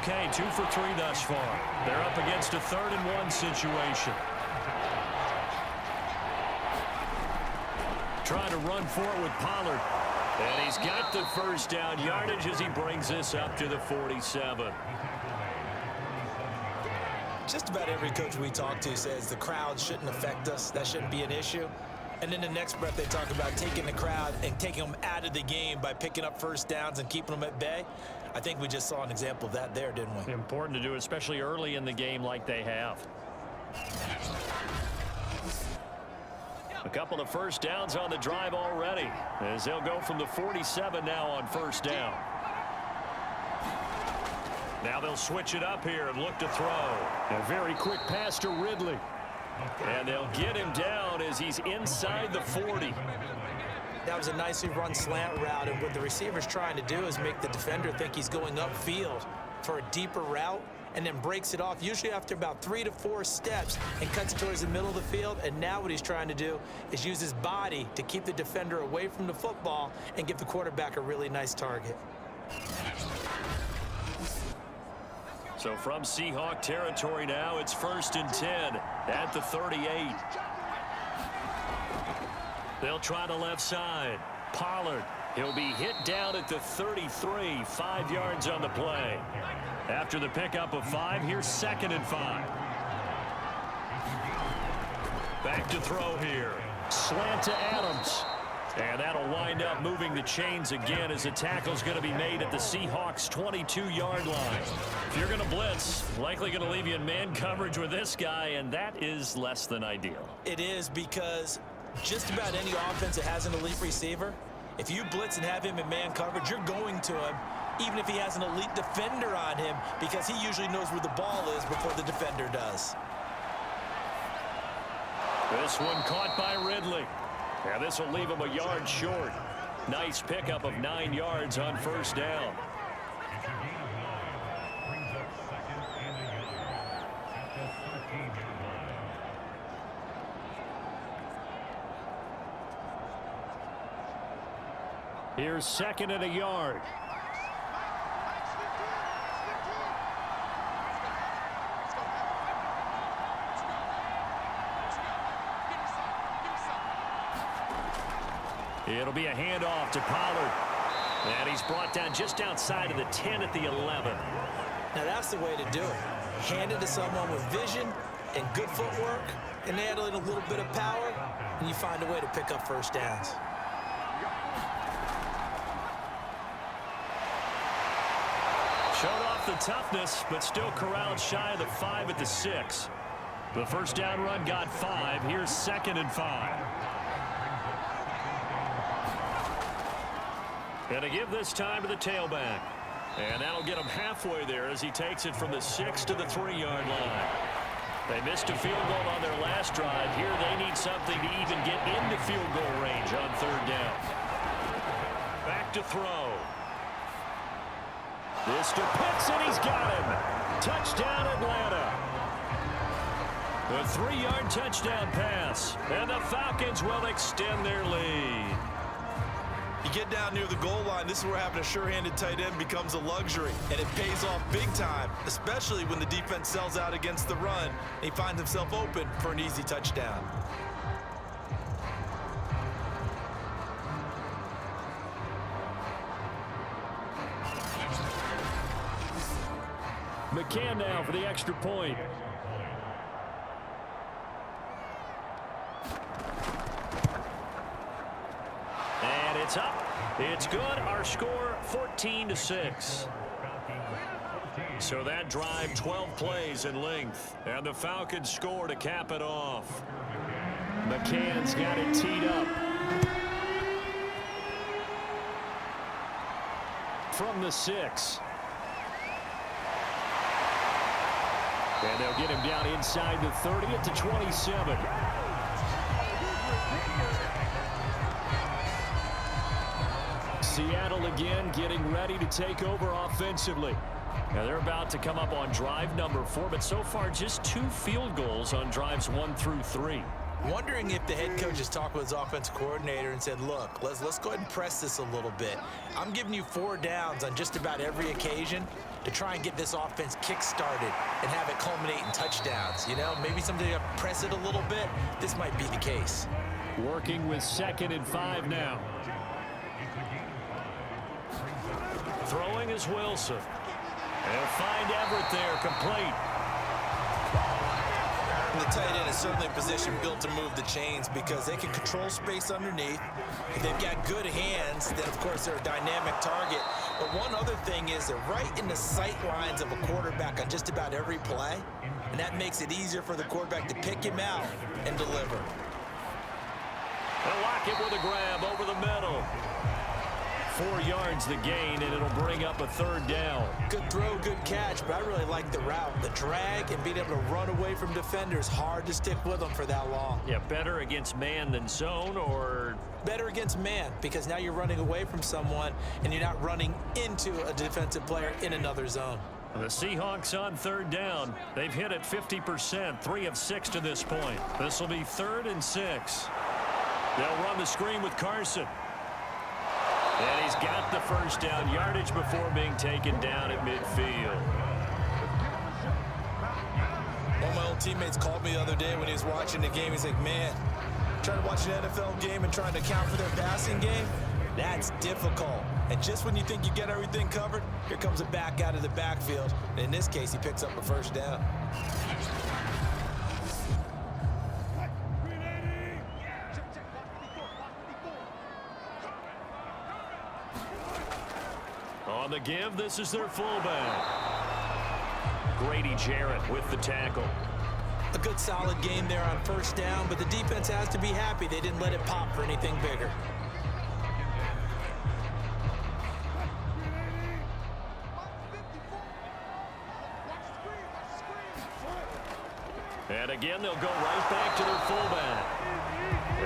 Okay, 2 for 3 thus far. They're up against a 3rd and 1 situation. Trying to run for it with Pollard. And he's got the first down yardage as he brings this up to the 47. Just about every coach we talk to says the crowd shouldn't affect us. That shouldn't be an issue. And then the next breath they talk about taking the crowd and taking them out of the game by picking up first downs and keeping them at bay. I think we just saw an example of that there, didn't we? Important to do, especially early in the game like they have. A couple of first downs on the drive already, as they'll go from the 47 now on first down. Now they'll switch it up here and look to throw. A very quick pass to Ridley. And they'll get him down as he's inside the 40. That was a nicely run slant route, and what the receiver's trying to do is make the defender think he's going upfield for a deeper route, and then breaks it off, usually after about 3 to 4 steps, and cuts it towards the middle of the field. And now what he's trying to do is use his body to keep the defender away from the football and give the quarterback a really nice target. So from Seahawk territory now, it's 1st and 10 at the 38. They'll try the left side. Pollard, he'll be hit down at the 33, 5 yards on the play. After the pickup of 5, here's 2nd and 5. Back to throw here. Slant to Adams. And that'll wind up moving the chains again as the tackle's going to be made at the Seahawks' 22-yard line. If you're going to blitz, likely going to leave you in man coverage with this guy, and that is less than ideal. It is, because just about any offense that has an elite receiver, if you blitz and have him in man coverage, you're going to him, even if he has an elite defender on him, because he usually knows where the ball is before the defender does. This one caught by Ridley. Yeah, this will leave him a yard short. Nice pickup of 9 yards on first down. Here's 2nd and a yard. It'll be a handoff to Pollard. And he's brought down just outside of the 10 at the 11. Now that's the way to do it. Hand it to someone with vision and good footwork, and add in a little bit of power, and you find a way to pick up first downs. Showed off the toughness, but still corralled shy of the 5 at the 6. The first down run got 5. Here's 2nd and 5. And to give this time to the tailback. And that'll get him halfway there as he takes it from the 6 to the 3-yard line. They missed a field goal on their last drive. Here they need something to even get into field goal range on 3rd down. Back to throw. This to Pitts, and he's got him. Touchdown, Atlanta. A 3-yard touchdown pass. And the Falcons will extend their lead. You get down near the goal line, this is where having a sure-handed tight end becomes a luxury, and it pays off big time, especially when the defense sells out against the run, and he finds himself open for an easy touchdown. McCann now for the extra point. And it's up. It's good. Our score 14-6. So that drive 12 plays in length. And the Falcons score to cap it off. McCann's got it teed up. From the 6. And they'll get him down inside the 30 at the 27. Seattle again getting ready to take over offensively. Now they're about to come up on drive number 4, but so far just 2 field goals on drives 1 through 3. Wondering if the head coach has talked with his offensive coordinator and said, look, let's go ahead and press this a little bit. I'm giving you 4 downs on just about every occasion to try and get this offense kick-started and have it culminate in touchdowns. You know, maybe somebody to press it a little bit. This might be the case. Working with 2nd and 5 now. Throwing is Wilson. They'll find Everett there, complete. The tight end is certainly a position built to move the chains because they can control space underneath. If they've got good hands, then, of course, they're a dynamic target. But one other thing is they're right in the sight lines of a quarterback on just about every play, and that makes it easier for the quarterback to pick him out and deliver. They'll lock it with a grab over the middle. 4 yards the gain, and it'll bring up a 3rd down. Good throw, good catch, but I really like the route. The drag and being able to run away from defenders, hard to stick with them for that long. Yeah, better against man than zone, or? Better against man, because now you're running away from someone and you're not running into a defensive player in another zone. The Seahawks on 3rd down. They've hit it 50%, 3 of 6 to this point. This will be 3rd and 6. They'll run the screen with Carson. And he's got the 1st down, yardage before being taken down at midfield. One of my old teammates called me the other day when he was watching the game. He's like, man, trying to watch an NFL game and trying to account for their passing game, that's difficult. And just when you think you get everything covered, here comes a back out of the backfield. And in this case, he picks up a 1st down. On the give, this is their fullback. Grady Jarrett with the tackle. A good solid game there on 1st down, but the defense has to be happy they didn't let it pop for anything bigger. And again, they'll go right back to their fullback.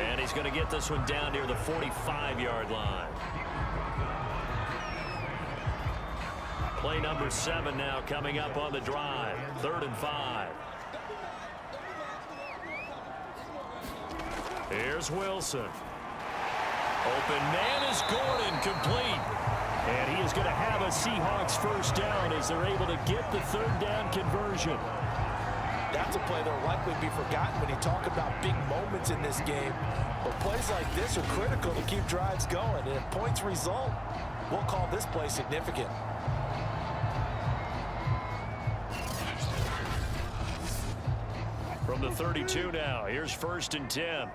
And he's going to get this one down near the 45-yard line. Play number 7 now coming up on the drive. 3rd and 5. Here's Wilson. Open man is Gordon, complete. And he is going to have a Seahawks 1st down as they're able to get the 3rd down conversion. That's a play that'll likely be forgotten when you talk about big moments in this game. But plays like this are critical to keep drives going. And if points result, we'll call this play significant. From the 32 now, here's 1st and 10.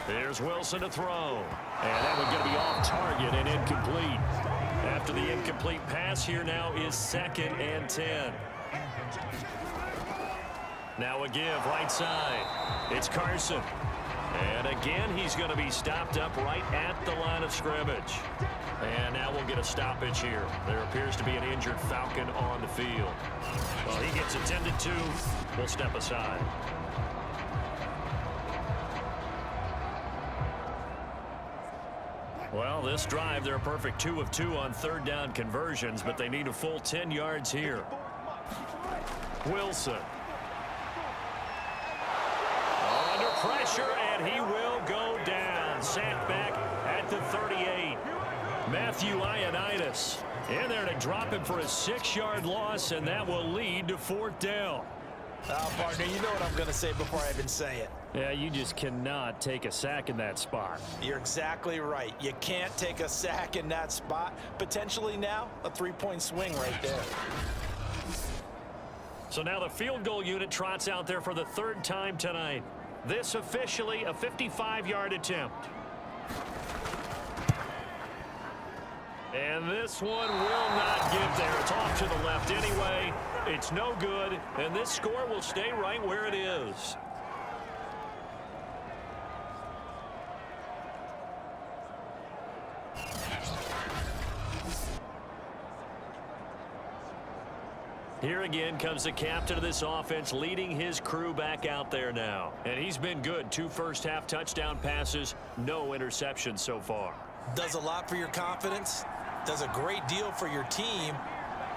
Here's Wilson to throw. And that one's going to be off target and incomplete. After the incomplete pass, here now is 2nd and 10. Now a give right side. It's Carson. And again, he's going to be stopped up right at the line of scrimmage. And now we'll get a stoppage here. There appears to be an injured Falcon on the field. Well, he gets attended to. We'll step aside. Well, this drive, they're a perfect 2 of 2 on 3rd down conversions, but they need a full 10 yards here. Wilson. Under pressure, and he will go down. Sacked back at the 38. Matthew Ioannidis in there to drop him for a 6-yard loss, and that will lead to 4th down. Partner, you know what I'm going to say before I even say it. Yeah, you just cannot take a sack in that spot. You're exactly right. You can't take a sack in that spot. Potentially now, a 3-point swing right there. So now the field goal unit trots out there for the 3rd time tonight. This officially a 55-yard attempt. And this one will not get there. It's off to the left anyway. It's no good, and this score will stay right where it is. Here again comes the captain of this offense, leading his crew back out there now. And he's been good. 2 first-half touchdown passes, no interceptions so far. Does a lot for your confidence, does a great deal for your team,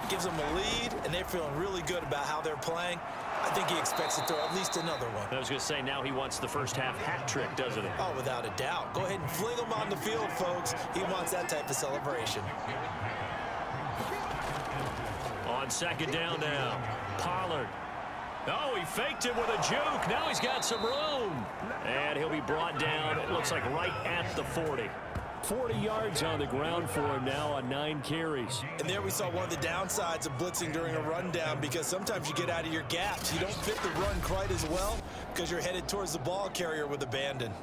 gives them a lead, and they're feeling really good about how they're playing. I think he expects to throw at least another one. I was going to say, now he wants the first half hat trick, doesn't he? Oh, without a doubt. Go ahead and fling him on the field, folks. He wants that type of celebration. On second down now, Pollard. Oh, he faked it with a juke. Now he's got some room. And he'll be brought down, it looks like right at the 40. 40 yards on the ground for him now on 9 carries. And there we saw one of the downsides of blitzing during a rundown, because sometimes you get out of your gaps. You don't fit the run quite as well because you're headed towards the ball carrier with abandon.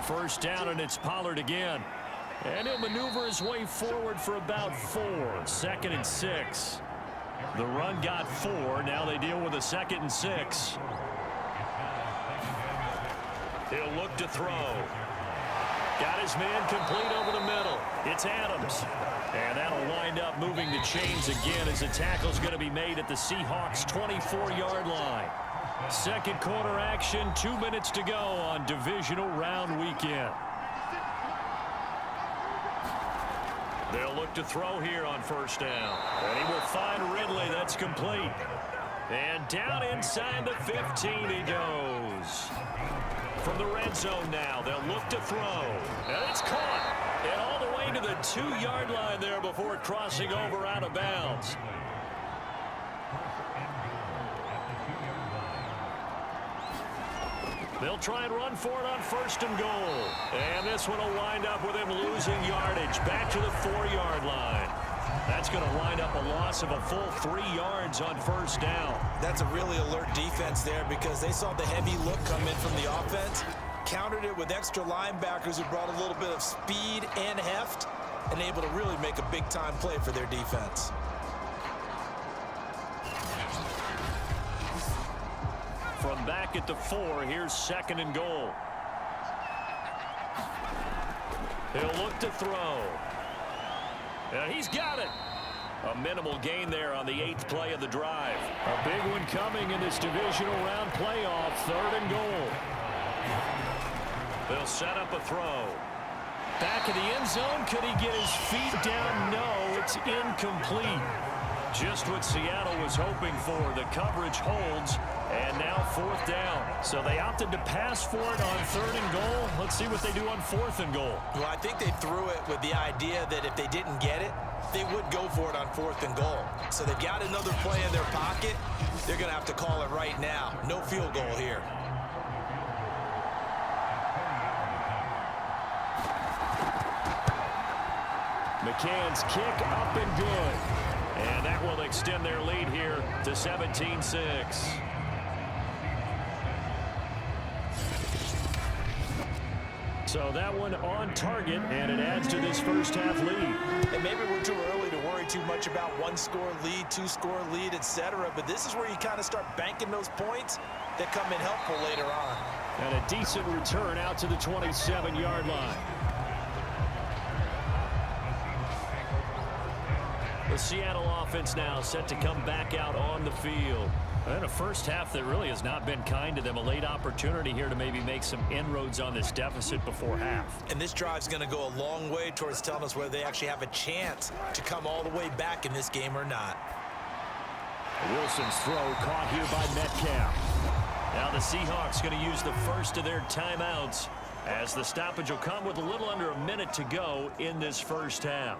First down, and it's Pollard again. And he'll maneuver his way forward for about 4. 2nd and 6. The run got 4. Now they deal with a 2nd and 6. He'll look to throw. Got his man complete over the middle. It's Adams. And that'll wind up moving the chains again as the tackle's going to be made at the Seahawks' 24-yard line. Second quarter action, 2 minutes to go on divisional round weekend. They'll look to throw here on first down. And he will find Ridley. That's complete. And down inside the 15 he goes. From the red zone now, they'll look to throw. And it's caught. And all the way to the 2-yard line there before crossing over out of bounds. They'll try and run for it on first and goal. And this one will wind up with him losing yardage back to the 4-yard line. That's going to wind up a loss of a full 3 yards on first down. That's a really alert defense there, because they saw the heavy look come in from the offense, countered it with extra linebackers who brought a little bit of speed and heft, and able to really make a big-time play for their defense. From back at the 4, here's 2nd and goal. He'll look to throw. And he's got it. A minimal gain there on the 8th play of the drive. A big one coming in this divisional round playoff. 3rd and goal. They'll set up a throw. Back in the end zone. Could he get his feet down? No, it's incomplete. Just what Seattle was hoping for. The coverage holds. And now 4th down. So they opted to pass for it on 3rd and goal. Let's see what they do on 4th and goal. Well, I think they threw it with the idea that if they didn't get it, they would go for it on 4th and goal. So they've got another play in their pocket. They're going to have to call it right now. No field goal here. McCann's kick up and good. And that will extend their lead here to 17-6. So that one on target, and it adds to this first half lead. And maybe we're too early to worry too much about 1-score lead, 2-score lead, etc. But this is where you kind of start banking those points that come in helpful later on. And a decent return out to the 27-yard line. The Seattle offense now set to come back out on the field. And a first half that really has not been kind to them. A late opportunity here to maybe make some inroads on this deficit before half. And this drive's going to go a long way towards telling us whether they actually have a chance to come all the way back in this game or not. Wilson's throw caught here by Metcalf. Now the Seahawks going to use the first of their timeouts as the stoppage will come with a little under a minute to go in this first half.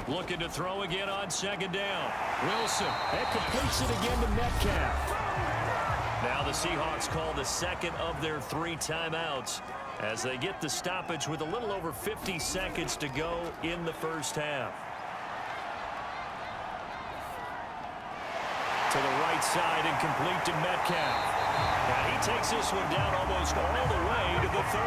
Looking to throw again on second down. Wilson. And completes it again to Metcalf. Now the Seahawks call the second of their 3 timeouts as they get the stoppage with a little over 50 seconds to go in the first half. To the right side and complete to Metcalf. And he takes this one down almost all the way to the 30.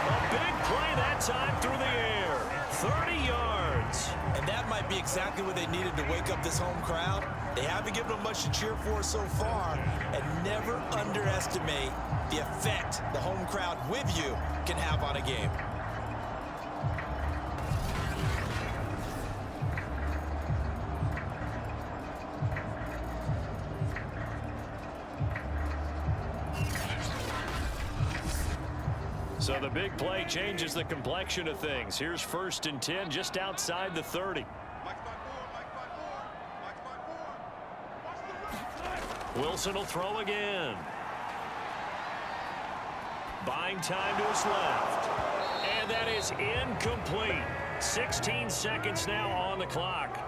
A big play that time through the air. 30 yards. And that might be exactly what they needed to wake up this home crowd. They haven't given them much to cheer for so far, and never underestimate the effect the home crowd with you can have on a game. So the big play changes the complexion of things. Here's 1st and 10 just outside the 30. Wilson will throw again. Buying time to his left. And that is incomplete. 16 seconds now on the clock.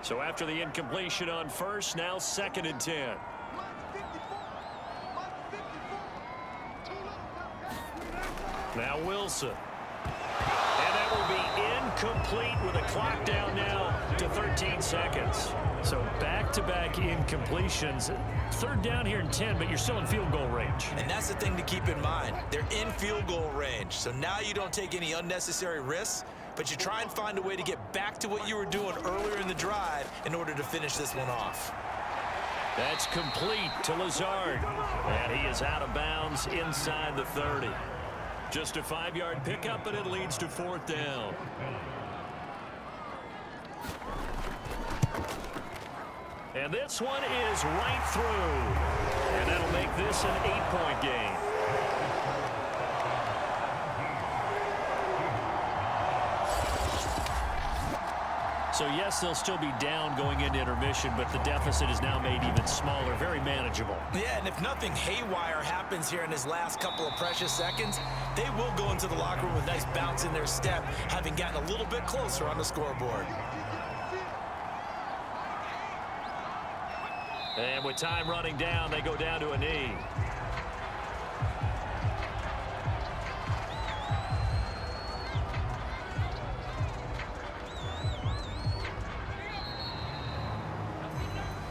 So after the incompletion on 1st, now 2nd and 10. Now Wilson. And that will be incomplete with a clock down now to 13 seconds. So back-to-back incompletions. 3rd down here and 10, but you're still in field goal range. And that's the thing to keep in mind. They're in field goal range. So now you don't take any unnecessary risks, but you try and find a way to get back to what you were doing earlier in the drive in order to finish this one off. That's complete to Lazard. And he is out of bounds inside the 30. Just a 5-yard pickup, and it leads to 4th down. And this one is right through. And that'll make this an 8-point game. So, yes, they'll still be down going into intermission, but the deficit is now made even smaller, very manageable. Yeah, and if nothing haywire happens here in his last couple of precious seconds, they will go into the locker room with a nice bounce in their step, having gotten a little bit closer on the scoreboard. And with time running down, they go down to a knee.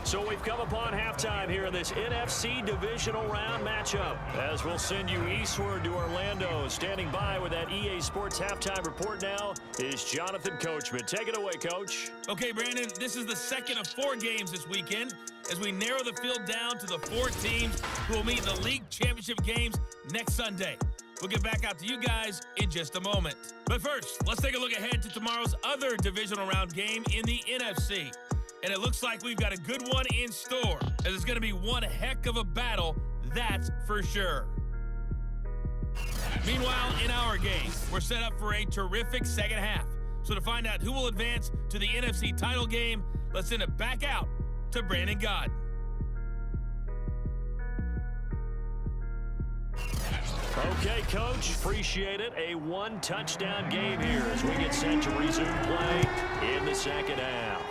So we've come upon halftime here in this NFC divisional round matchup. As we'll send you eastward to Orlando. Standing by with that EA Sports halftime report now is Jonathan Coachman. Take it away, Coach. Okay, Brandon, this is the second of 4 games this weekend as we narrow the field down to the 4 teams who will meet in the league championship games next Sunday. We'll get back out to you guys in just a moment. But first, let's take a look ahead to tomorrow's other divisional round game in the NFC. And it looks like we've got a good one in store, as it's going to be one heck of a battle, that's for sure. Meanwhile, in our game, we're set up for a terrific second half. So to find out who will advance to the NFC title game, let's send it back out to Brandon Gaudin. Okay, Coach, appreciate it. A 1-touchdown game here as we get set to resume play in the second half.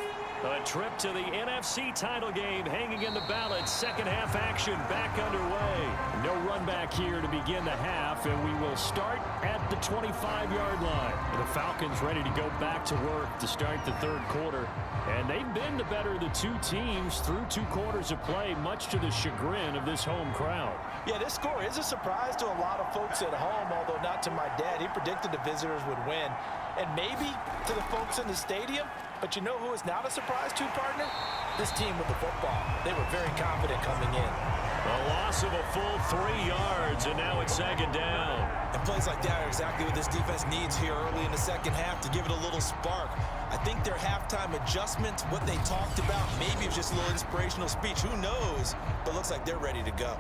A trip to the NFC title game hanging in the balance. Second half action back underway. No run back here to begin the half, and we will start at the 25-yard line. The Falcons ready to go back to work to start the 3rd quarter. And they've been the better of the 2 teams through 2 quarters of play, much to the chagrin of this home crowd. Yeah, this score is a surprise to a lot of folks at home, although not to my dad. He predicted the visitors would win. And maybe to the folks in the stadium, but you know who is not a surprise to, partner? This team with the football. They were very confident coming in. A loss of a full 3 yards, and now it's 2nd down. And plays like that are exactly what this defense needs here early in the second half to give it a little spark. I think their halftime adjustment, what they talked about, maybe it was just a little inspirational speech. Who knows? But looks like they're ready to go.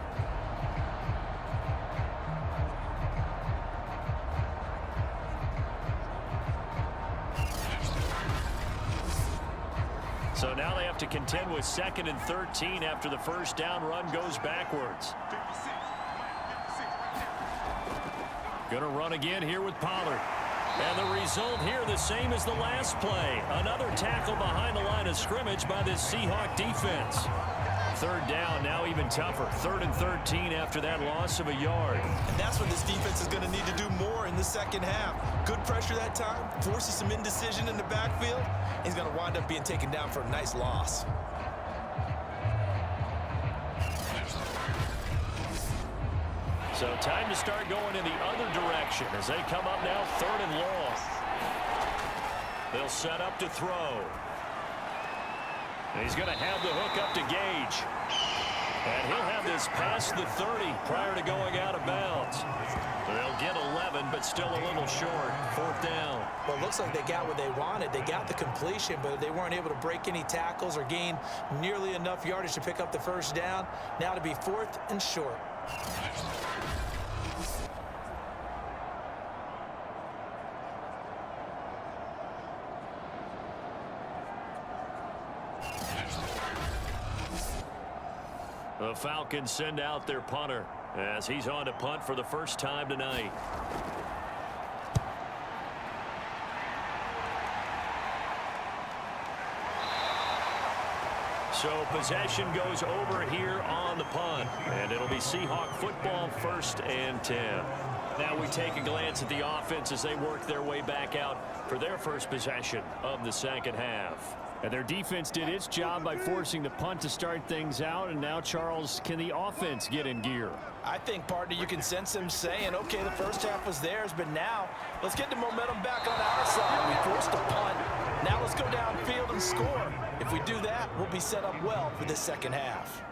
So now they have to contend with 2nd and 13 after the first down run goes backwards. Going to run again here with Pollard. And the result here the same as the last play. Another tackle behind the line of scrimmage by this Seahawk defense. 3rd down, now even tougher. 3rd and 13 after that loss of a yard. And that's what this defense is going to need to do more in the second half. Good pressure that time, forces some indecision in the backfield. He's going to wind up being taken down for a nice loss. So time to start going in the other direction as they come up now 3rd and long. They'll set up to throw. And he's going to have the hook up to Gage. And he'll have this past the 30 prior to going out of bounds. They'll get 11, but still a little short. 4th down. Well, it looks like they got what they wanted. They got the completion, but they weren't able to break any tackles or gain nearly enough yardage to pick up the first down. Now to be 4th and short. The Falcons send out their punter as he's on to punt for the first time tonight. So possession goes over here on the punt, and it'll be Seahawk football, 1st and 10. Now we take a glance at the offense as they work their way back out for their first possession of the second half. And their defense did its job by forcing the punt to start things out, and now, Charles, can the offense get in gear? I think, partner, you can sense them saying, okay, the first half was theirs, but now let's get the momentum back on our side. We forced a punt. Now let's go downfield and score. If we do that, we'll be set up well for this second half.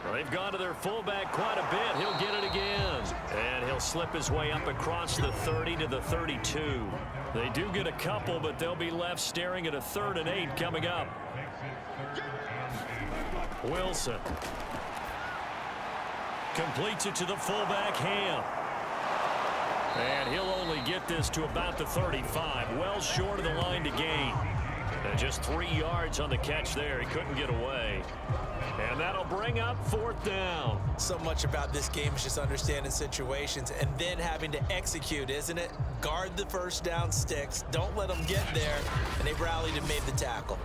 Well, they've gone to their fullback quite a bit. He'll get it again. And he'll slip his way up across the 30 to the 32. They do get a couple, but they'll be left staring at a 3rd and 8 coming up. Wilson completes it to the fullback, Ham. And he'll only get this to about the 35, well short of the line to gain. And just 3 yards on the catch there. He couldn't get away. And that'll bring up 4th down. So much about this game is just understanding situations and then having to execute, isn't it? Guard the first down sticks. Don't let them get there. And they rallied and made the tackle.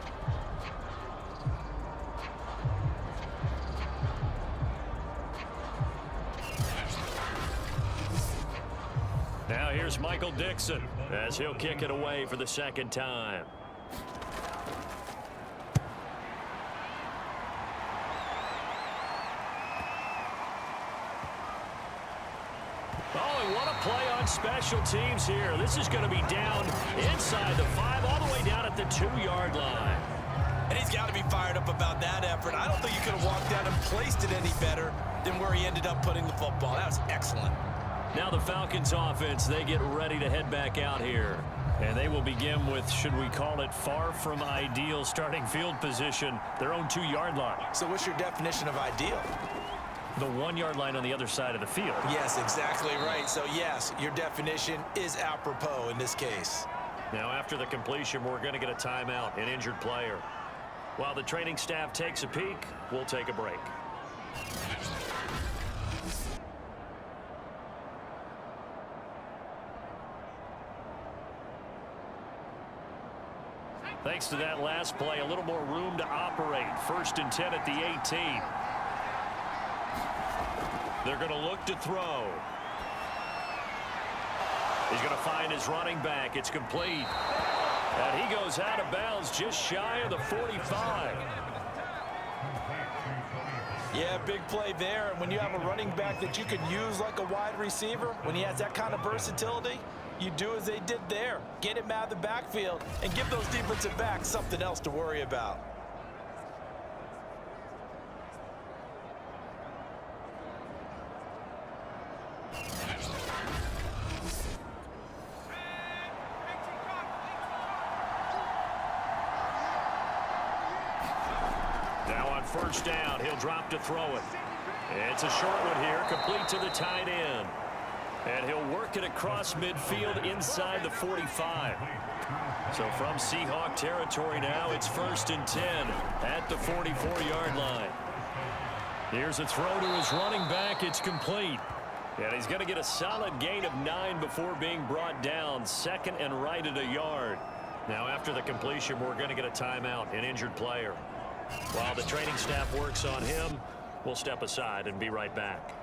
Now here's Michael Dixon as he'll kick it away for the 2nd time. Oh, and what a play on special teams here. This is going to be down inside the 5, all the way down at the 2-yard line. And he's got to be fired up about that effort. I don't think he could have walked down and placed it any better than where he ended up putting the football. That was excellent. Now the Falcons offense, they get ready to head back out here. And they will begin with, should we call it, far from ideal starting field position, their own 2-yard line. So what's your definition of ideal? The 1-yard line on the other side of the field. Yes, exactly right. So yes, your definition is apropos in this case. Now after the completion, we're going to get a timeout, an injured player. While the training staff takes a peek, we'll take a break. Thanks to that last play, a little more room to operate. 1st and 10 at the 18. They're going to look to throw. He's going to find his running back. It's complete. And he goes out of bounds just shy of the 45. Yeah, big play there. And when you have a running back that you can use like a wide receiver, when he has that kind of versatility, you do as they did there. Get him out of the backfield and give those defensive backs something else to worry about. Now on 1st down, he'll drop to throw it. It's a short one here, complete to the tight end. And he'll work it across midfield inside the 45. So from Seahawk territory now, it's 1st and 10 at the 44-yard line. Here's a throw to his running back. It's complete. And he's going to get a solid gain of 9 before being brought down. 2nd and right at a yard. Now after the completion, we're going to get a timeout, an injured player. While the training staff works on him, we'll step aside and be right back.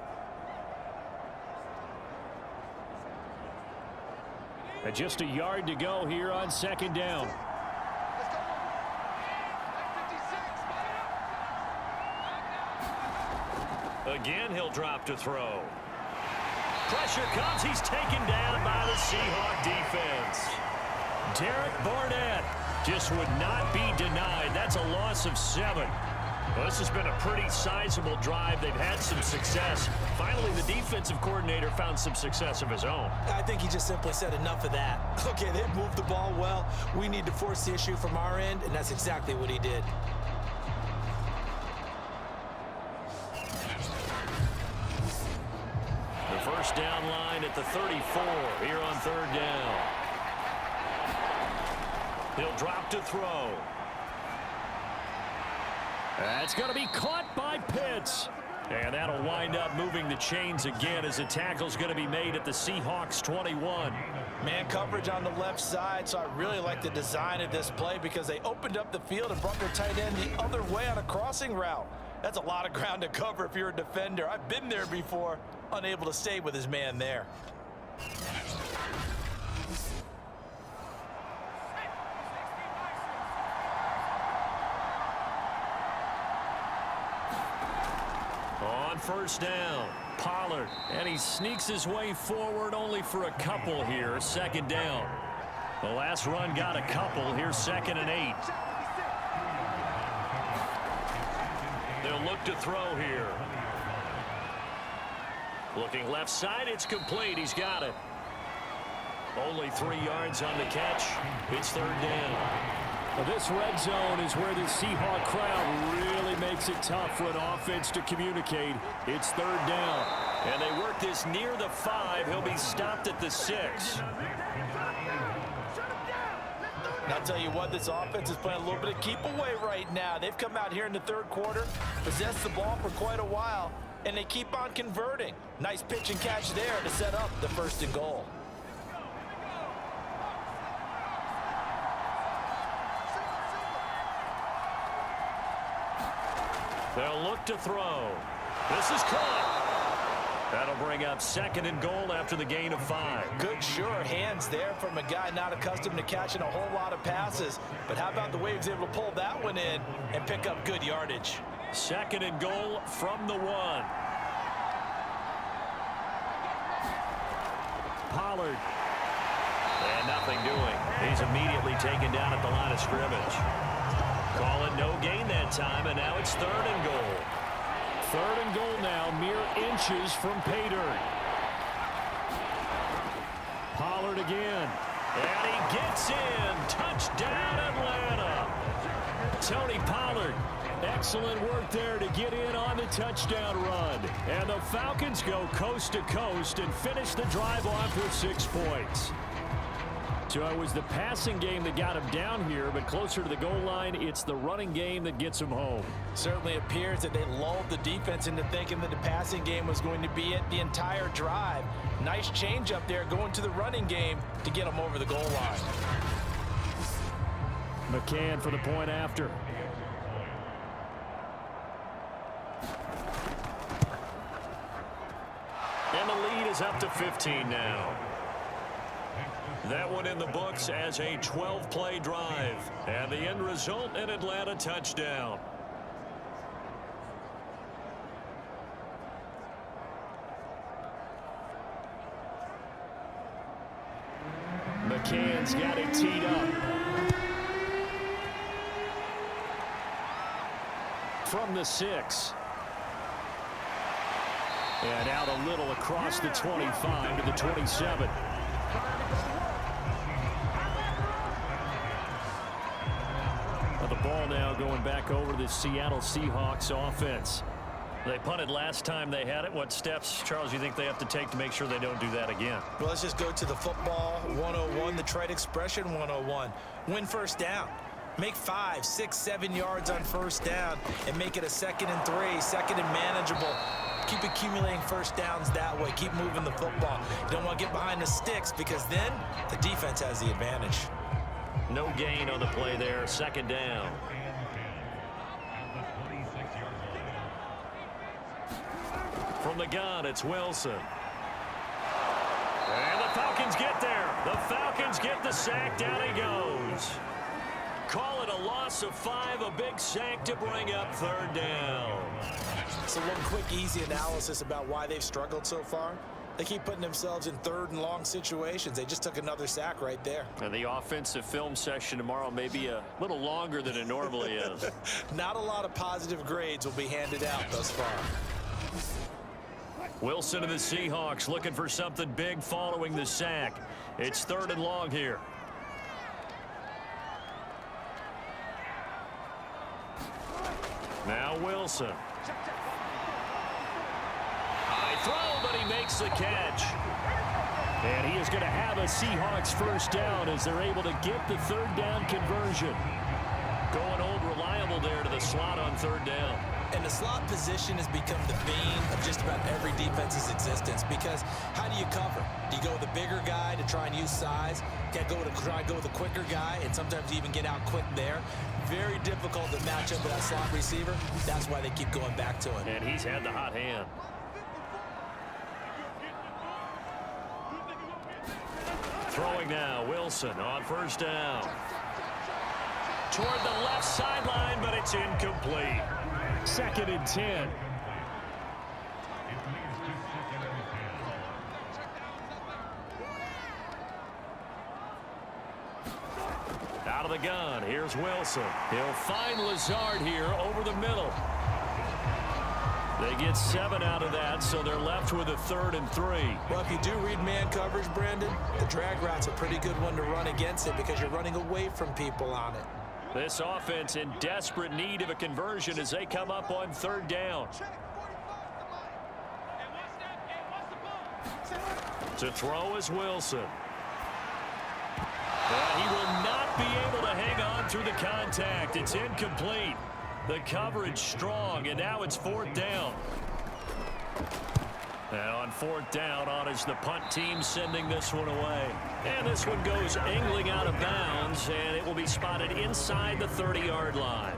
And just a yard to go here on 2nd down. Again, he'll drop to throw. Pressure comes. He's taken down by the Seahawk defense. Derek Barnett just would not be denied. That's a loss of 7. Well, this has been a pretty sizable drive. They've had some success. Finally, the defensive coordinator found some success of his own. I think he just simply said enough of that. Okay, they've moved the ball well. We need to force the issue from our end, and that's exactly what he did. The 1st down line at the 34 here on 3rd down. He'll drop to throw. That's going to be caught by Pitts. And that'll wind up moving the chains again as the tackle's going to be made at the Seahawks 21. Man coverage on the left side, so I really like the design of this play because they opened up the field and brought their tight end the other way on a crossing route. That's a lot of ground to cover if you're a defender. I've been there before, unable to stay with his man there. On first down, Pollard, and he sneaks his way forward only for a couple here. Second down. The last run got a couple. Here's 2nd and 8. They'll look to throw here. Looking left side, it's complete. He's got it. Only 3 yards on the catch. It's 3rd down. Well, this red zone is where the Seahawk crowd really makes it tough for an offense to communicate. It's 3rd down. And they work this near the 5. He'll be stopped at the 6. And I'll tell you what, this offense is playing a little bit of keep away right now. They've come out here in the 3rd quarter, possessed the ball for quite a while, and they keep on converting. Nice pitch and catch there to set up the 1st and goal. They'll look to throw. This is caught. That'll bring up 2nd and goal after the gain of 5. Good, sure hands there from a guy not accustomed to catching a whole lot of passes. But how about the way he was able to pull that one in and pick up good yardage? 2nd and goal from the 1. Pollard. And nothing doing. He's immediately taken down at the line of scrimmage. Call it no gain that time, and now it's 3rd and goal. 3rd and goal now, mere inches from pay dirt. Pollard again. And he gets in. Touchdown, Atlanta. Tony Pollard. Excellent work there to get in on the touchdown run. And the Falcons go coast to coast and finish the drive off with 6 points. So it was the passing game that got him down here, but closer to the goal line, it's the running game that gets him home. Certainly appears that they lulled the defense into thinking that the passing game was going to be it the entire drive. Nice change up there going to the running game to get him over the goal line. McCann for the point after. And the lead is up to 15 now. That one in the books as a 12-play drive. And the end result, an Atlanta touchdown. McCann's got it teed up. From the 6. And out a little across the 25 to the 27. The ball now going back over to the Seattle Seahawks offense. They punted last time they had it. What steps, Charles, you think they have to take to make sure they don't do that again? Well, let's just go to the football 101, the trade expression 101. Win first down. Make 5, 6, 7 yards on first down and make it a 2nd and 3, 2nd and manageable. Keep accumulating first downs that way. Keep moving the football. You don't want to get behind the sticks because then the defense has the advantage. No gain on the play there. 2nd down. From the gun, it's Wilson. And the Falcons get there. The Falcons get the sack. Down he goes. Call it a loss of 5, a big sack to bring up 3rd down. So one quick, easy analysis about why they've struggled so far. They keep putting themselves in 3rd and long situations. They just took another sack right there. And the offensive film session tomorrow may be a little longer than it normally is. Not a lot of positive grades will be handed out thus far. Wilson and the Seahawks looking for something big following the sack. It's 3rd and long here. Now Wilson. High throw, but he makes the catch. And he is going to have a Seahawks first down as they're able to get the 3rd down conversion. Going old reliable scramble there to the slot on third down. And the slot position has become the bane of just about every defense's existence, because how do you cover? Do you go with the bigger guy to try and use size? Can't try and go with the quicker guy, and sometimes you even get out quick there. Very difficult to match up with that slot receiver. That's why they keep going back to him. And he's had the hot hand. Throwing now, Wilson on first down. Toward the left sideline, but it's incomplete. 2nd and 10. Out of the gun, here's Wilson. He'll find Lazard here over the middle. They get 7 out of that, so they're left with a 3rd and 3. Well, if you do read man coverage, Brandon, the drag route's a pretty good one to run against it because you're running away from people on it. This offense in desperate need of a conversion as they come up on 3rd down. To throw is Wilson. And he will not be able to hang on through the contact. It's incomplete. The coverage strong, and now it's 4th down. And on 4th down, on is the punt team sending this one away. And this one goes angling out of bounds, and it will be spotted inside the 30-yard line.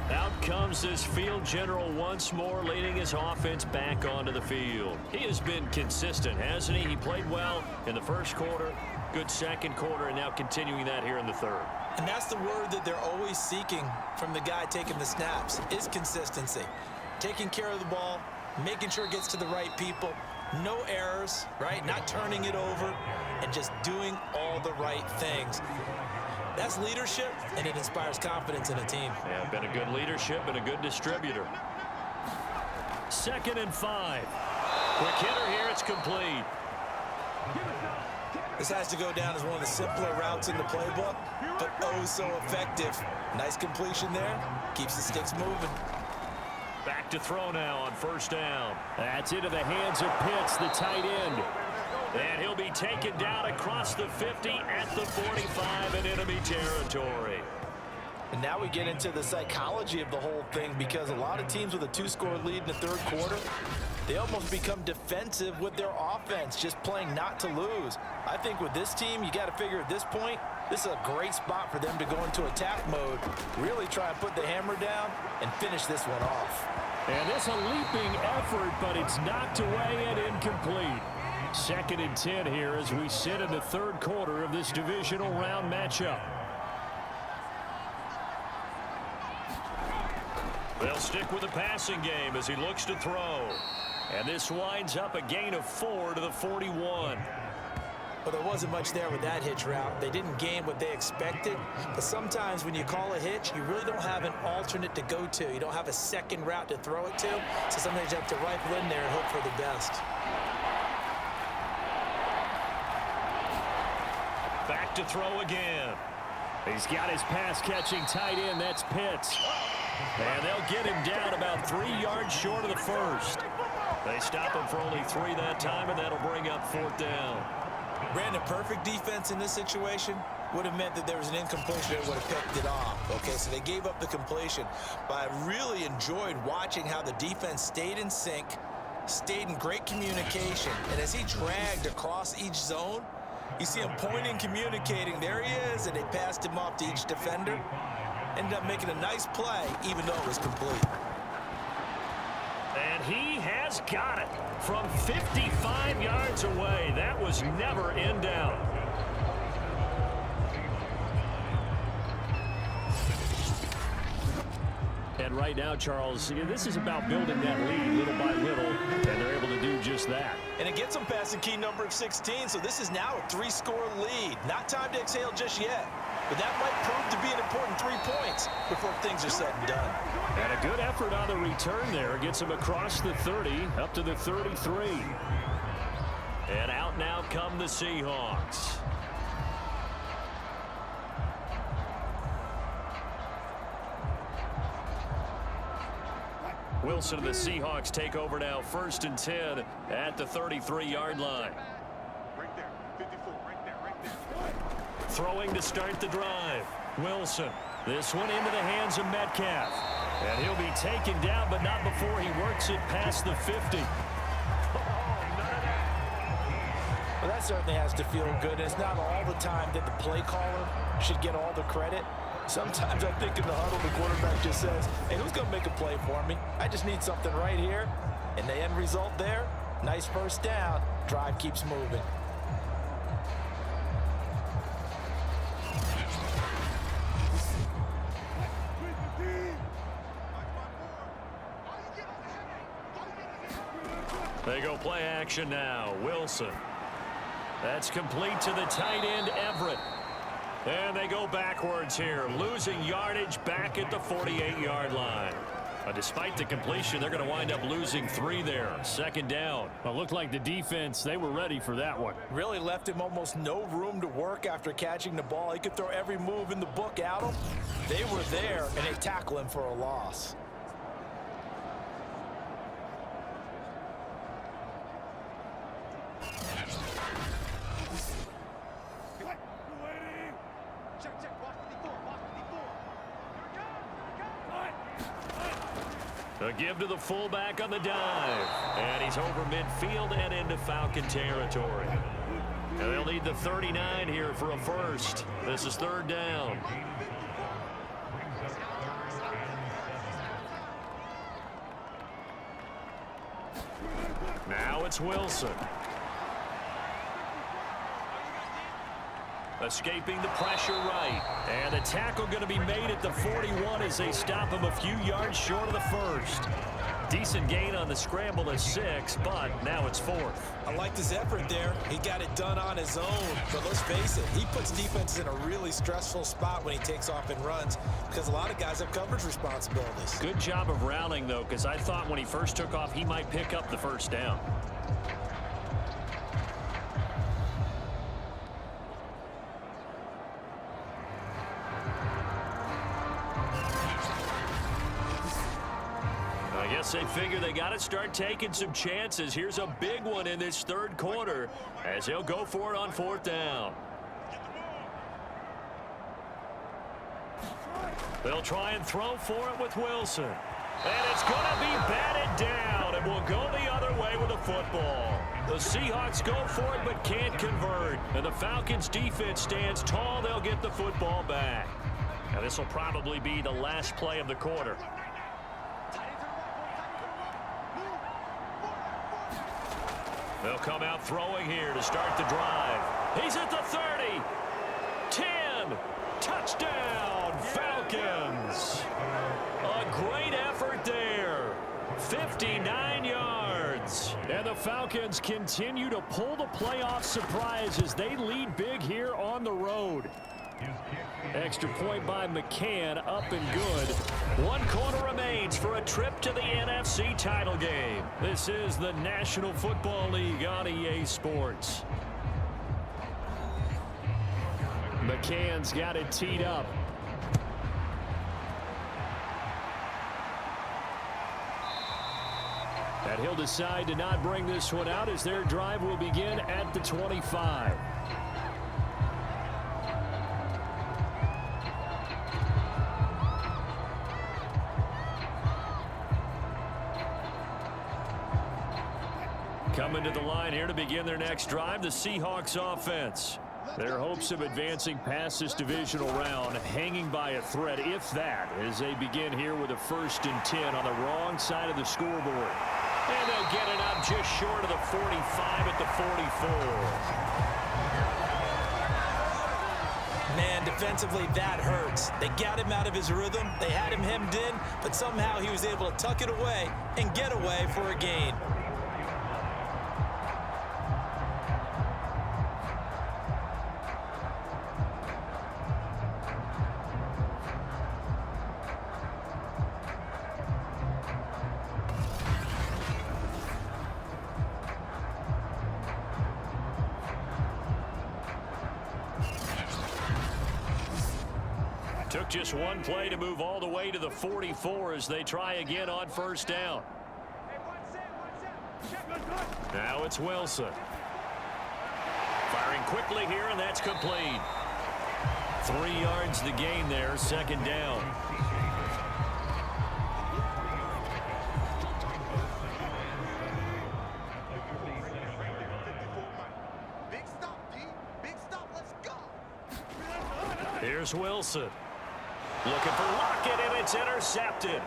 Out comes this field general once more, leading his offense back onto the field. He has been consistent, hasn't he? He played well in the first quarter, good second quarter, and now continuing that here in the third. And that's the word that they're always seeking from the guy taking the snaps, is consistency. Taking care of the ball, making sure it gets to the right people, no errors, right? Not turning it over, and just doing all the right things. That's leadership, and it inspires confidence in a team. Yeah, been a good leadership and a good distributor. 2nd and 5. Quick hitter here, it's complete. This has to go down as one of the simpler routes in the playbook, but oh so effective. Nice completion there. Keeps the sticks moving. Back to throw now on 1st down. That's into the hands of Pitts, the tight end. And he'll be taken down across the 50 at the 45 in enemy territory. And now we get into the psychology of the whole thing, because a lot of teams with a 2-score lead in the third quarter, they almost become defensive with their offense, just playing not to lose. I think with this team, you got to figure at this point, this is a great spot for them to go into attack mode, really try and put the hammer down and finish this one off. And it's a leaping effort, but it's knocked away and incomplete. 2nd and 10 here as we sit in the third quarter of this divisional round matchup. They'll stick with the passing game as he looks to throw. And this winds up a gain of 4 to the 41. Well, there wasn't much there with that hitch route. They didn't gain what they expected. But sometimes when you call a hitch, you really don't have an alternate to go to. You don't have a second route to throw it to. So sometimes you have to rifle in there and hope for the best. Back to throw again. He's got his pass-catching tight end. That's Pitts. And they'll get him down about 3 yards short of the first. They stop him for only 3 that time, and that'll bring up 4th down. Brandon, perfect defense in this situation would have meant that there was an incompletion that would have picked it off. Okay, so they gave up the completion. But I really enjoyed watching how the defense stayed in sync, stayed in great communication. And as he dragged across each zone, you see him pointing, communicating. There he is, and they passed him off to each defender. Ended up making a nice play, even though it was complete. And he has got it from 55 yards away. That was never in doubt. And right now, Charles, this is about building that lead little by little, and they're able to do just that. And it gets them past the key number of 16, so this is now a 3-score lead. Not time to exhale just yet, but that might prove to be an important 3 points before things are said and done. And a good effort on the return there. Gets him across the 30, up to the 33. And out now come the Seahawks. Wilson and the Seahawks take over now, 1st and 10 at the 33-yard line. Right there, 54, right there. Throwing to start the drive. Wilson This one into the hands of Metcalf. And he'll be taken down, but not before he works it past the 50. Well, that certainly has to feel good. It's not all the time that the play caller should get all the credit. Sometimes I think in the huddle, the quarterback just says, hey, who's going to make a play for me? I just need something right here. And the end result there, nice first down. Drive keeps moving. They go play action now. Wilson. That's complete to the tight end, Everett. And they go backwards here, losing yardage back at the 48-yard line. Despite the completion, they're going to wind up losing 3 there. Second down. Well, looked like the defense, they were ready for that one. Really left him almost no room to work after catching the ball. He could throw every move in the book at him. They were there, and they tackle him for a loss. A give to the fullback on the dive. And he's over midfield and into Falcon territory. And they'll need the 39 here for a first. This is third down. Now it's Wilson. Escaping the pressure right. And a tackle going to be made at the 41 as they stop him a few yards short of the first. Decent gain on the scramble at 6, but now it's 4th. I liked his effort there. He got it done on his own. But let's face it, he puts defenses in a really stressful spot when he takes off and runs because a lot of guys have coverage responsibilities. Good job of rounding, though, because I thought when he first took off, he might pick up the first down. I guess they figure they got to start taking some chances. Here's a big one in this third quarter as they'll go for it on 4th down. They'll try and throw for it with Wilson. And it's going to be batted down and will go the other way with the football. The Seahawks go for it but can't convert. And the Falcons defense stands tall. They'll get the football back. Now this will probably be the last play of the quarter. They'll come out throwing here to start the drive. He's at the 30. 10. Touchdown, Falcons. A great effort there. 59 yards. And the Falcons continue to pull the playoff surprise as they lead big here on the road. Extra point by McCann, up and good. 1 quarter remains for a trip to the NFC title game. This is the National Football League on EA Sports. McCann's got it teed up. And he'll decide to not bring this one out as their drive will begin at the 25. Coming to the line here to begin their next drive, the Seahawks offense. Their hopes of advancing past this divisional round hanging by a thread, if that, as they begin here with a 1st and 10 on the wrong side of the scoreboard. And they'll get it up just short of the 45 at the 44. Man, defensively, that hurts. They got him out of his rhythm. They had him hemmed in, but somehow he was able to tuck it away and get away for a gain. Took just one play to move all the way to the 44 as they try again on 1st down. Now it's Wilson. Firing quickly here, and that's complete. 3 yards the gain there, second down. Here's Wilson. Looking for Lockett, and it's intercepted.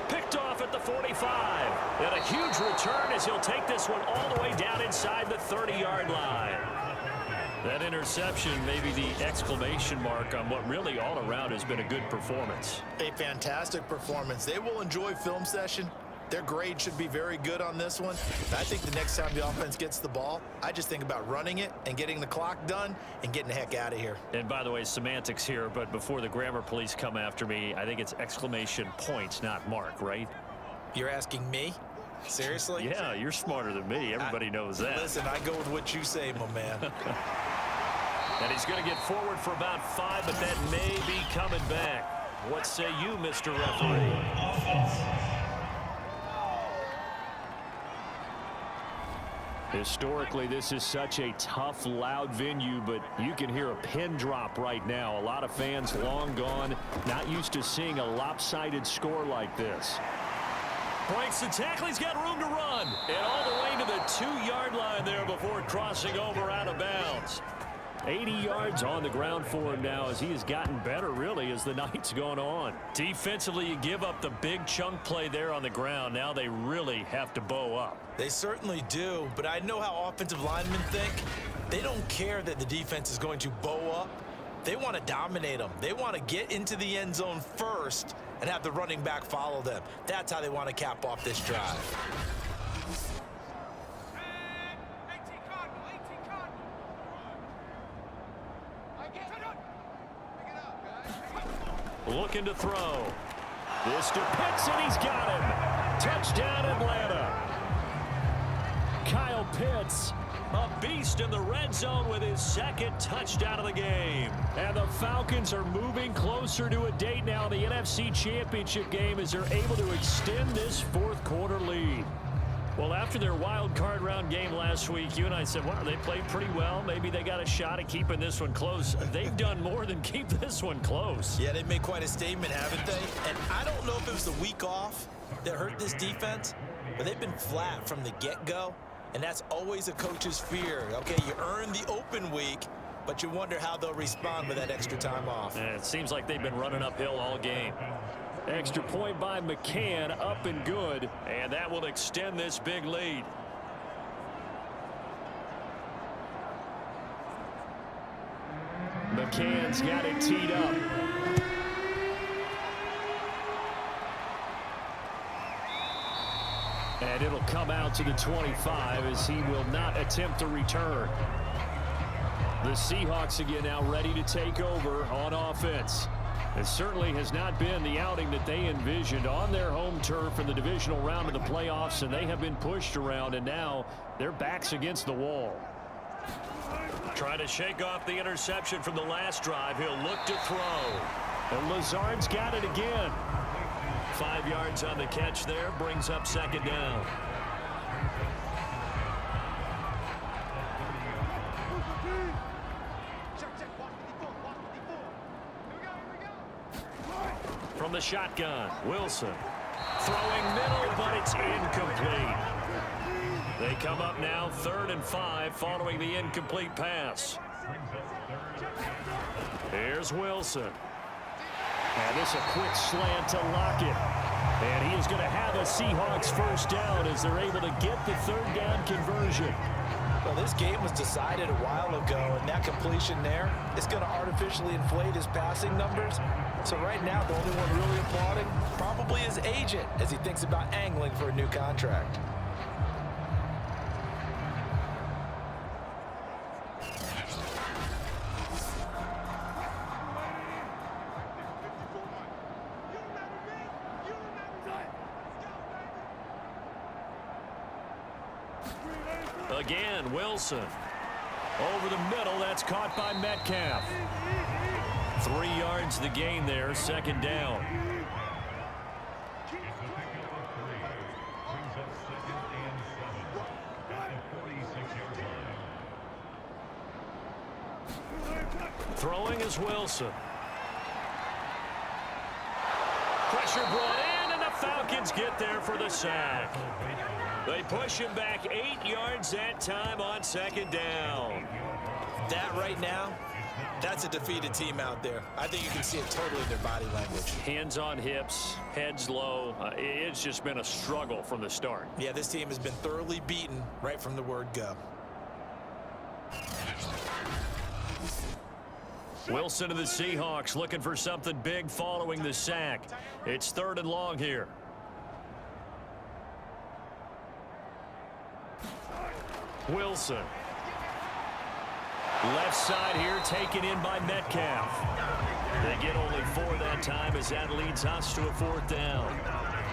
Picked off at the 45. And a huge return as he'll take this one all the way down inside the 30-yard line. That interception may be the exclamation mark on what really all around has been a good performance. A fantastic performance. They will enjoy film session. Their grade should be very good on this one. I think the next time the offense gets the ball, I just think about running it and getting the clock done and getting the heck out of here. And by the way, semantics here, but before the grammar police come after me, I think it's exclamation point, not mark, right? You're asking me? Seriously? Yeah, you're smarter than me. Everybody knows that. Listen, I go with what you say, my man. And he's going to get forward for about 5, but that may be coming back. What say you, Mr. Referee? Historically, this is such a tough, loud venue, but you can hear a pin drop right now. A lot of fans long gone, not used to seeing a lopsided score like this. Breaks the tackle. He's got room to run. And all the way to the 2-yard line there before crossing over out of bounds. 80 yards on the ground for him now as he has gotten better, really, as the night's gone on. Defensively, you give up the big chunk play there on the ground. Now they really have to bow up. They certainly do, but I know how offensive linemen think. They don't care that the defense is going to bow up. They want to dominate them. They want to get into the end zone first and have the running back follow them. That's how they want to cap off this drive. Looking to throw. This to Pitts, and he's got him. Touchdown, Atlanta. Kyle Pitts, a beast in the red zone with his second touchdown of the game. And the Falcons are moving closer to a date now in the NFC Championship game as they're able to extend this fourth-quarter lead. Well, after their wild card round game last week, you and I said, well, they played pretty well. Maybe they got a shot at keeping this one close. They've done more than keep this one close. Yeah, they've made quite a statement, haven't they? And I don't know if it was the week off that hurt this defense, but they've been flat from the get-go, and that's always a coach's fear. Okay, you earn the open week, but you wonder how they'll respond with that extra time off. And it seems like they've been running uphill all game. Extra point by McCann, up and good, and that will extend this big lead. McCann's got it teed up. And it'll come out to the 25 as he will not attempt to return. The Seahawks again now ready to take over on offense. It certainly has not been the outing that they envisioned on their home turf in the divisional round of the playoffs, and they have been pushed around, and now their backs against the wall. Trying to shake off the interception from the last drive. He'll look to throw. And Lazard's got it again. 5 yards on the catch there, brings up second down. From the shotgun, Wilson throwing middle, but it's incomplete. They come up now 3rd and 5 following the incomplete pass. Here's Wilson. And this a quick slant to Lockett. And he is going to have a Seahawks first down as they're able to get the 3rd down conversion. Well, this game was decided a while ago, and that completion there is going to artificially inflate his passing numbers. So right now, the only one really applauding probably his agent as he thinks about angling for a new contract. Again, Wilson. Over the middle, that's caught by Metcalf. 3 yards the gain there, second down. Throwing is Wilson. Pressure brought in, and the Falcons get there for the sack. They push him back 8 yards that time on second down. That right now, that's a defeated team out there. I think you can see it totally in their body language. Hands on hips, heads low. It's just been a struggle from the start. Yeah, this team has been thoroughly beaten right from the word go. Wilson of the Seahawks looking for something big following the sack. It's 3rd and long here. Wilson. Left side here taken in by Metcalf. They get only 4 that time as that leads us to a 4th down.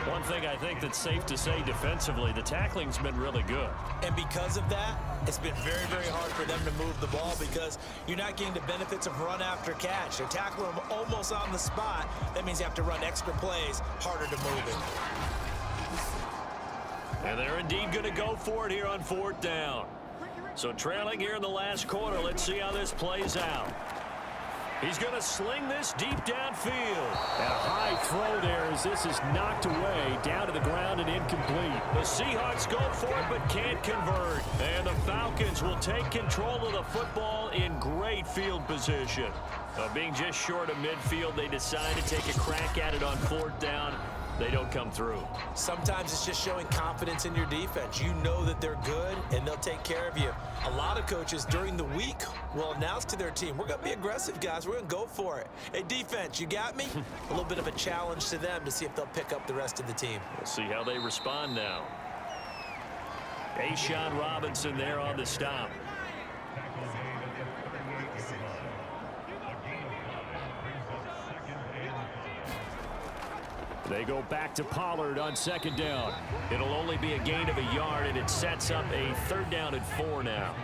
One thing I think that's safe to say defensively, the tackling's been really good. And because of that, it's been very, very hard for them to move the ball because you're not getting the benefits of run after catch. They're tackling them almost on the spot. That means you have to run extra plays, harder to move it. And they're indeed going to go for it here on 4th down. So trailing here in the last quarter, let's see how this plays out. He's going to sling this deep downfield. And a high throw there as this is knocked away, down to the ground and incomplete. The Seahawks go for it but can't convert. And the Falcons will take control of the football in great field position. Being just short of midfield, they decide to take a crack at it on 4th down. They don't come through. Sometimes it's just showing confidence in your defense. You know that they're good, and they'll take care of you. A lot of coaches during the week will announce to their team, we're going to be aggressive, guys. We're going to go for it. Hey, defense, you got me? A little bit of a challenge to them to see if they'll pick up the rest of the team. We'll see how they respond now. A'Shawn Robinson there on the stop. They go back to Pollard on 2nd down. It'll only be a gain of a yard, and it sets up a 3rd down and 4 now.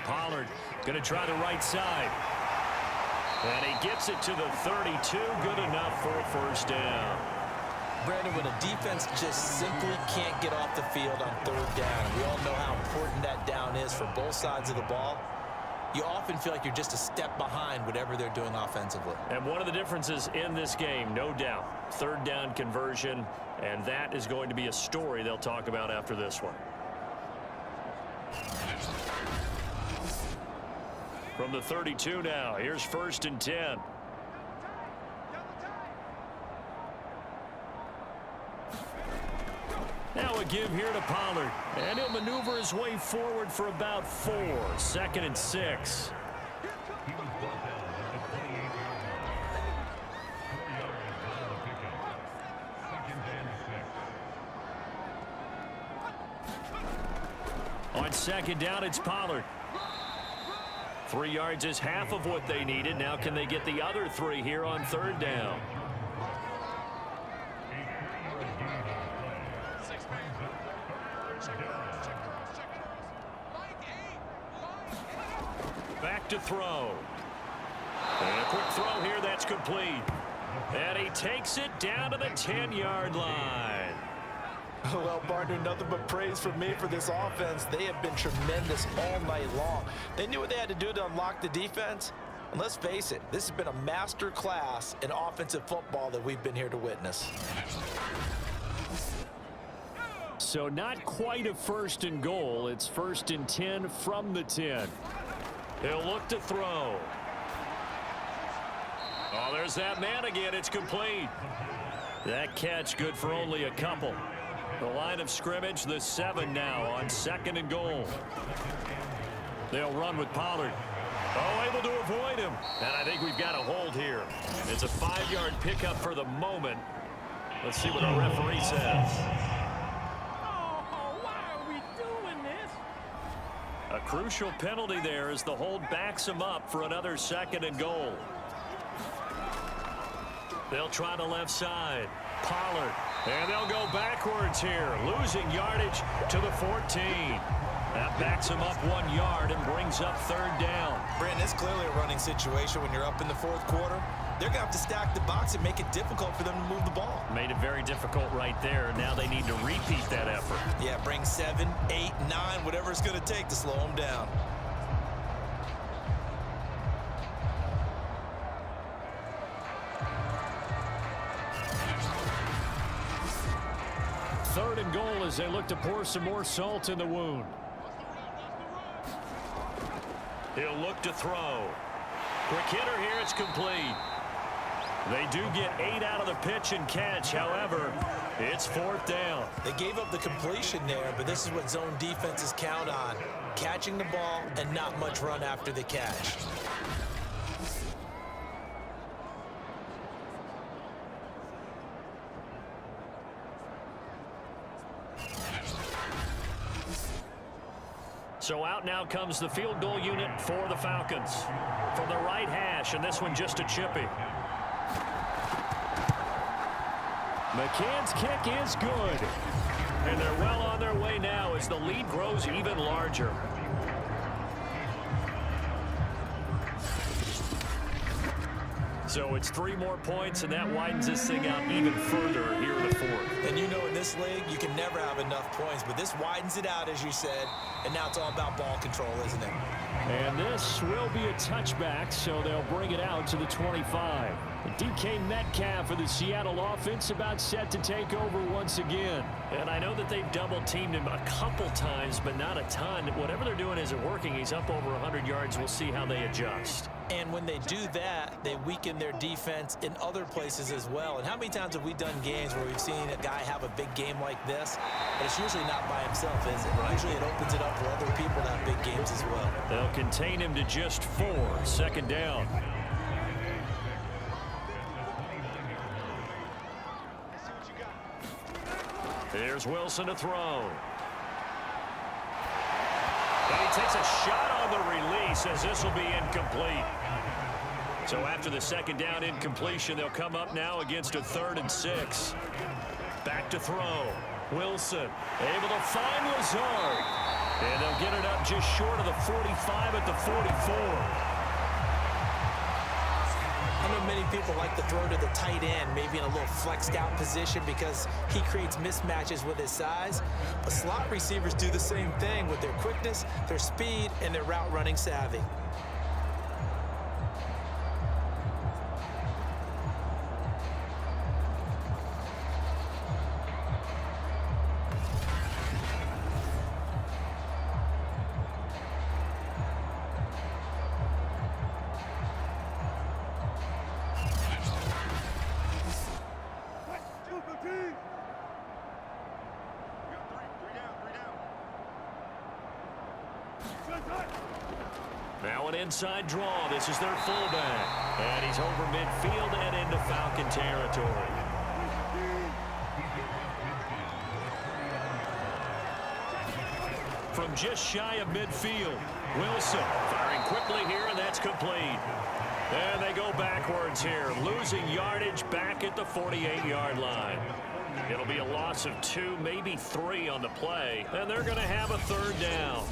Pollard going to try the right side. And he gets it to the 32. Good enough for a 1st down. Brandon, when a defense just simply can't get off the field on 3rd down, we all know how important that down is for both sides of the ball. You often feel like you're just a step behind whatever they're doing offensively. And one of the differences in this game, no doubt, 3rd down conversion, and that is going to be a story they'll talk about after this one. From the 32 now, here's 1st and 10. Now a give here to Pollard, and he'll maneuver his way forward for about 4. 2nd and 6. On 2nd down, it's Pollard. 3 yards is half of what they needed. Now can they get the other 3 here on 3rd down? Back to throw. And a quick throw here, that's complete. And he takes it down to the 10-yard line. Well, partner, nothing but praise from me for this offense. They have been tremendous all night long. They knew what they had to do to unlock the defense. And let's face it, this has been a master class in offensive football that we've been here to witness. So not quite a 1st and goal. It's 1st and 10 from the 10. He'll look to throw. Oh, there's that man again. It's complete. That catch good for only a couple. The line of scrimmage, the 7 now on 2nd and goal. They'll run with Pollard. Oh, able to avoid him. And I think we've got a hold here. It's a 5-yard pickup for the moment. Let's see what our referee says. A crucial penalty there as the hold backs him up for another 2nd and goal. They'll try the left side. Pollard. And they'll go backwards here. Losing yardage to the 14. That backs him up 1 yard and brings up 3rd down. Brandon, it's clearly a running situation when you're up in the 4th quarter. they're going to have to stack the box and make it difficult for them to move the ball. Made it very difficult right there. Now they need to repeat that effort. Yeah, bring 7, 8, 9, whatever it's going to take to slow them down. Third and goal as they look to pour some more salt in the wound. He'll look to throw. Quick hitter here, it's complete. They do get 8 out of the pitch and catch. However, it's 4th down. They gave up the completion there, but this is what zone defenses count on. Catching the ball and not much run after the catch. So out now comes the field goal unit for the Falcons. From the right hash, and this one just a chippy. McCann's kick is good. And they're well on their way now as the lead grows even larger. So it's 3 more points, and that widens this thing out even further here in the 4th. And you know in this league, you can never have enough points, but this widens it out, as you said, and now it's all about ball control, isn't it? And this will be a touchback, so they'll bring it out to the 25. DK Metcalf for the Seattle offense about set to take over once again. And I know that they've double-teamed him a couple times, but not a ton. Whatever they're doing isn't working. He's up over 100 yards. We'll see how they adjust. And when they do that, they weaken their defense in other places as well. And how many times have we done games where we've seen a guy have a big game like this, but it's usually not by himself, is it? Right. Usually it opens it up for other people to have big games as well. They'll contain him to just 4. 2nd down. Here's Wilson to throw. And he takes a shot on the release as this will be incomplete. So after the 2nd down incompletion, they'll come up now against a 3rd and 6. Back to throw. Wilson able to find Lazard. And they'll get it up just short of the 45 at the 44. I know many people like to throw to the tight end, maybe in a little flexed out position because he creates mismatches with his size. But slot receivers do the same thing with their quickness, their speed, and their route running savvy. Now an inside draw. This is their fullback. And he's over midfield and into Falcon territory. From just shy of midfield, Wilson firing quickly here, and that's complete. And they go backwards here, losing yardage back at the 48-yard line. It'll be a loss of 2, maybe 3 on the play, and they're going to have a 3rd down.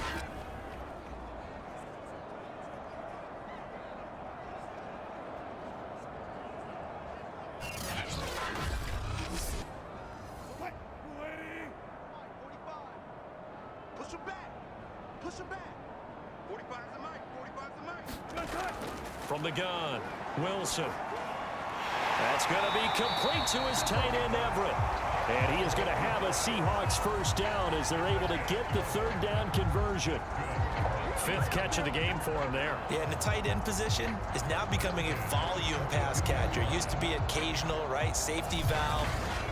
From the gun, Wilson. That's going to be complete to his tight end, Everett. And he is going to have a Seahawks 1st down as they're able to get the 3rd down conversion. 5th catch of the game for him there. Yeah, and the tight end position is now becoming a volume pass catcher. It used to be occasional, right? Safety valve.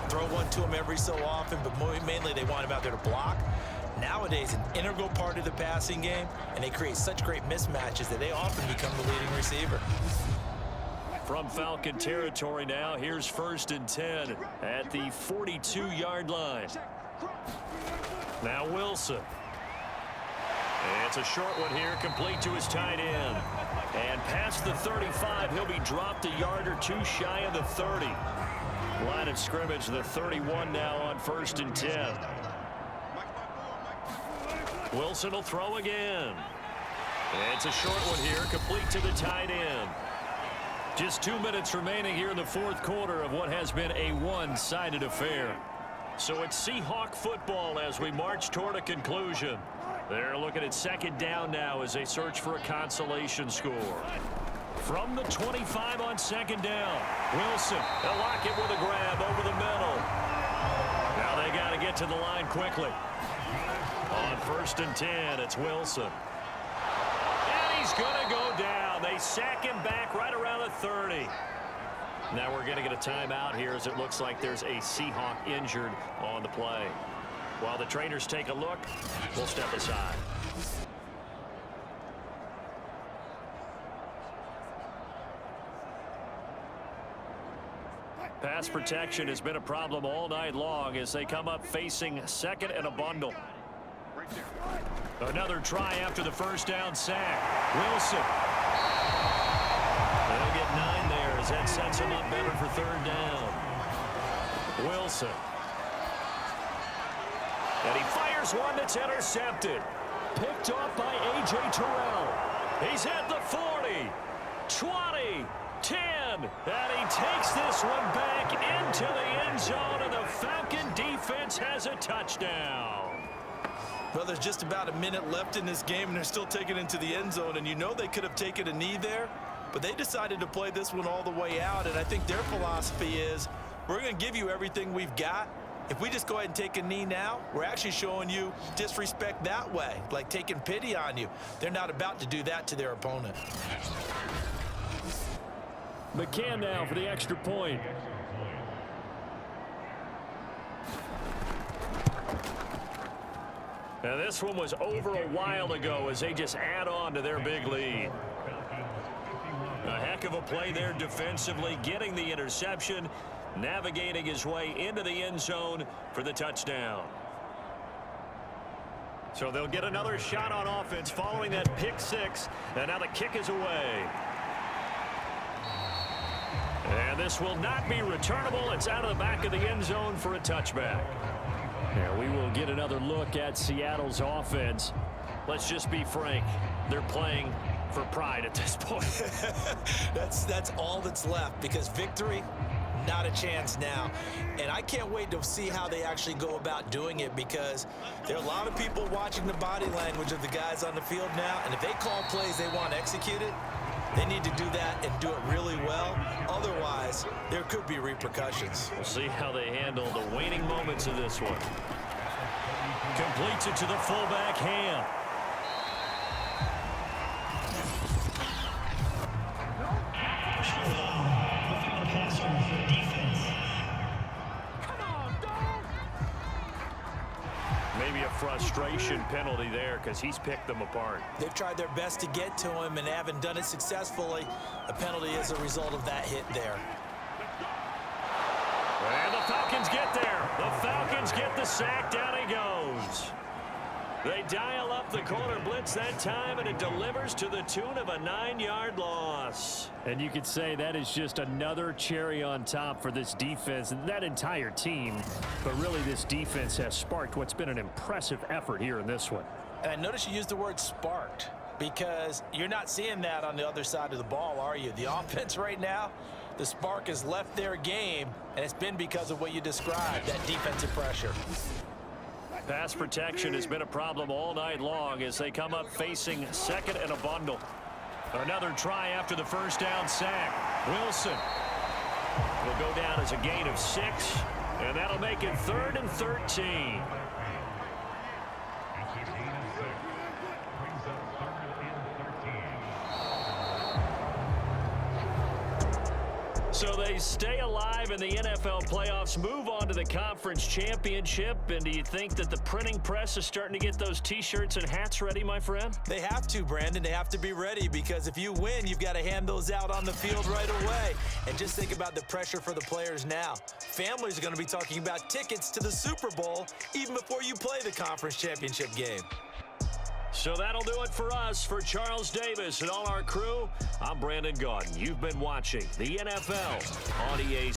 Throw one to him every so often, but mainly they want him out there to block. Nowadays, an integral part of the passing game, and they create such great mismatches that they often become the leading receiver. From Falcon territory now, here's 1st and 10 at the 42-yard line. Now Wilson. It's a short one here, complete to his tight end. And past the 35, he'll be dropped a yard or 2 shy of the 30. Line of scrimmage, the 31 now on 1st and 10. Wilson will throw again. It's a short one here, complete to the tight end. Just 2 minutes remaining here in the fourth quarter of what has been a one-sided affair. So it's Seahawk football as we march toward a conclusion. They're looking at second down now as they search for a consolation score. From the 25 on second down, Wilson, they'll lock it with a grab over the middle. Now they got to get to the line quickly. On 1st and 10, it's Wilson. And he's going to go down. They sack him back right around the 30. Now we're going to get a timeout here as it looks like there's a Seahawk injured on the play. While the trainers take a look, we'll step aside. Pass protection has been a problem all night long as they come up facing second and a bundle. Another try after the first down sack. Wilson. They'll get 9 there as that sets him up better for third down. Wilson. And he fires one that's intercepted. Picked off by A.J. Terrell. He's at the 40, 20, 10. And he takes this one back into the end zone, and the Falcon defense has a touchdown. Well, there's just about a minute left in this game, and they're still taking it into the end zone. And you know they could have taken a knee there, but they decided to play this one all the way out. And I think their philosophy is, we're going to give you everything we've got. If we just go ahead and take a knee now, we're actually showing you disrespect that way, like taking pity on you. They're not about to do that to their opponent. McCann now for the extra point. Now this one was over a while ago as they just add on to their big lead. A heck of a play there defensively, getting the interception, navigating his way into the end zone for the touchdown. So they'll get another shot on offense following that pick six, and now the kick is away. And this will not be returnable. It's out of the back of the end zone for a touchback. Now we will get another look at Seattle's offense. Let's just be frank. They're playing for pride at this point. That's all that's left, because victory, not a chance now. And I can't wait to see how they actually go about doing it, because there are a lot of people watching the body language of the guys on the field now, and if they call plays they want executed, they need to do that and do it really well. Otherwise, there could be repercussions. We'll see how they handle the waning moments of this one. Completes it to the fullback, Ham. Maybe a frustration penalty there because he's picked them apart. They've tried their best to get to him and haven't done it successfully. A penalty is a result of that hit there. And the Falcons get there. The Falcons get the sack. Down he goes. They dial up the corner blitz that time, and it delivers to the tune of a 9-yard loss. And you could say that is just another cherry on top for this defense and that entire team. But really, this defense has sparked what's been an impressive effort here in this one. And I notice you used the word sparked, because you're not seeing that on the other side of the ball, are you? The offense right now, the spark has left their game, and it's been because of what you described, that defensive pressure. Pass protection has been a problem all night long as they come up facing second and a bundle. Another try after the first down sack. Wilson will go down as a gain of 6, and that'll make it 3rd and 13. So they stay alive in the NFL playoffs, move on to the conference championship. And do you think that the printing press is starting to get those T-shirts and hats ready, my friend? They have to, Brandon. They have to be ready, because if you win, you've got to hand those out on the field right away. And just think about the pressure for the players now. Families are going to be talking about tickets to the Super Bowl even before you play the conference championship game. So that'll do it for us. For Charles Davis and all our crew, I'm Brandon Gaudin. You've been watching the NFL on EA